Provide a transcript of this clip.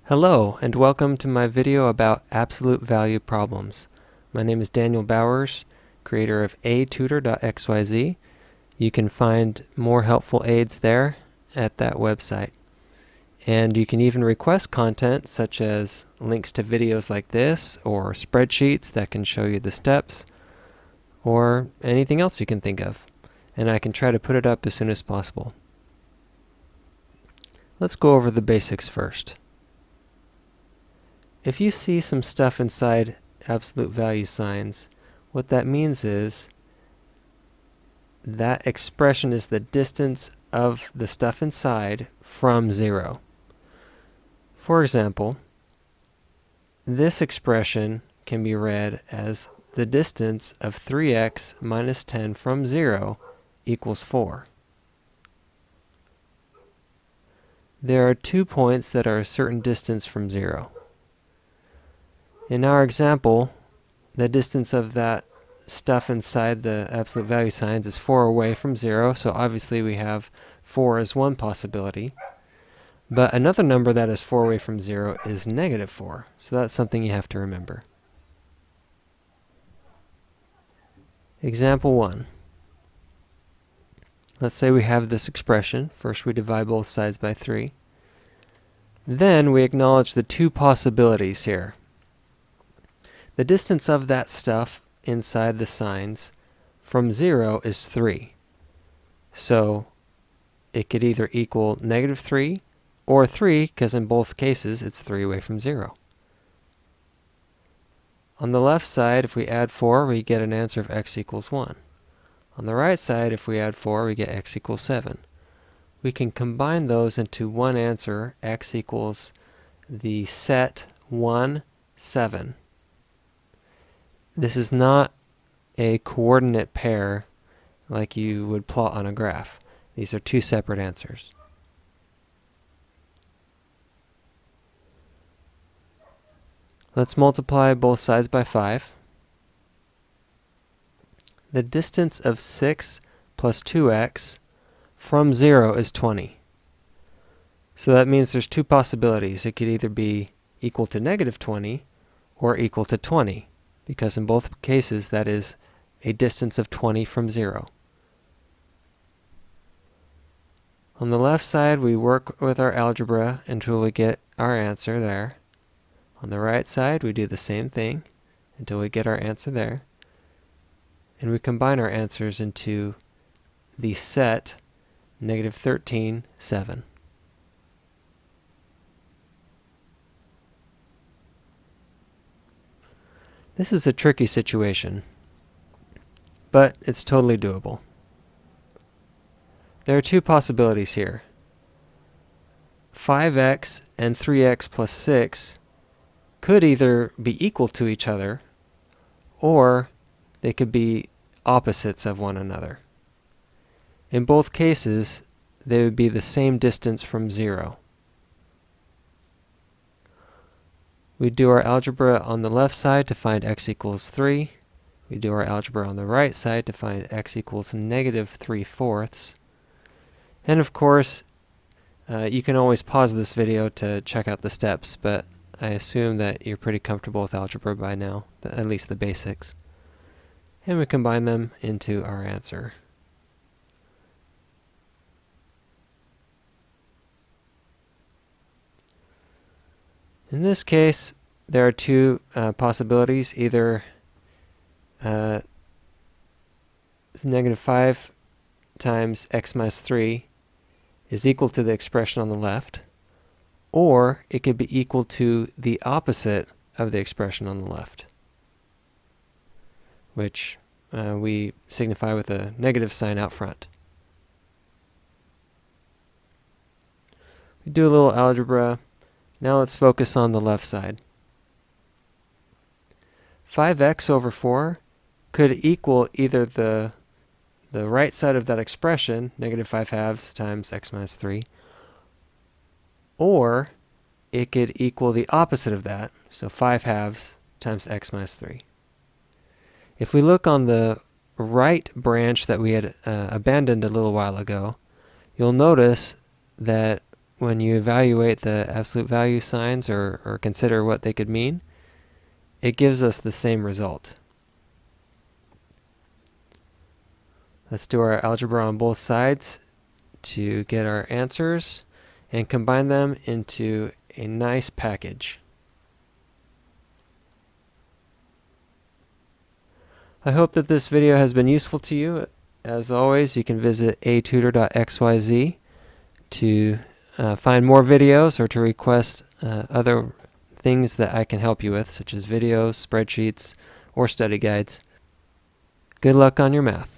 Hello, and welcome to my video about absolute value problems. My name is Daniel Bowers, creator of atutor.xyz. You can find more helpful aids there at that website. And you can even request content such as links to videos like this, or spreadsheets that can show you the steps, or anything else you can think of. And I can try to put it up as soon as possible. Let's go over the basics first. If you see some stuff inside absolute value signs, what that means is that expression is the distance of the stuff inside from 0. For example, this expression can be read as the distance of 3x minus 10 from 0 equals 4. There are 2 points that are a certain distance from 0. In our example, the distance of that stuff inside the absolute value signs is 4 away from 0, so obviously we have 4 as one possibility. But another number that is 4 away from 0 is negative 4, so that's something you have to remember. Example 1. Let's say we have this expression. First we divide both sides by 3. Then we acknowledge the 2 possibilities here. The distance of that stuff inside the signs from 0 is 3. So it could either equal negative 3 or 3, because in both cases it's 3 away from 0. On the left side, if we add 4, we get an answer of x equals 1. On the right side, if we add 4, we get x equals 7. We can combine those into one answer, x equals the set 1, 7. This is not a coordinate pair like you would plot on a graph. These are 2 separate answers. Let's multiply both sides by 5. The distance of 6 plus 2x from 0 is 20. So that means there's 2 possibilities. It could either be equal to negative 20 or equal to 20, because in both cases that is a distance of 20 from 0. On the left side, we work with our algebra until we get our answer there. On the right side, we do the same thing until we get our answer there. And we combine our answers into the set negative 13, 7. This is a tricky situation, but it's totally doable. There are 2 possibilities here. 5x and 3x plus 6 could either be equal to each other, or they could be opposites of one another. In both cases, they would be the same distance from 0. We do our algebra on the left side to find x equals 3. We do our algebra on the right side to find x equals negative 3/4. And of course, you can always pause this video to check out the steps, but I assume that you're pretty comfortable with algebra by now, at least the basics. And we combine them into our answer. In this case, there are 2 possibilities, either negative 5 times x minus 3 is equal to the expression on the left, or it could be equal to the opposite of the expression on the left, which we signify with a negative sign out front. We do a little algebra. Now let's focus on the left side. 5x over 4 could equal either the right side of that expression, negative 5 halves times x minus 3, or it could equal the opposite of that, so 5 halves times x minus 3. If we look on the right branch that we had abandoned a little while ago, you'll notice that when you evaluate the absolute value signs or consider what they could mean, it gives us the same result. Let's do our algebra on both sides to get our answers and combine them into a nice package. I hope that this video has been useful to you. As always, you can visit atutor.xyz to find more videos or to request other things that I can help you with, such as videos, spreadsheets, or study guides. Good luck on your math.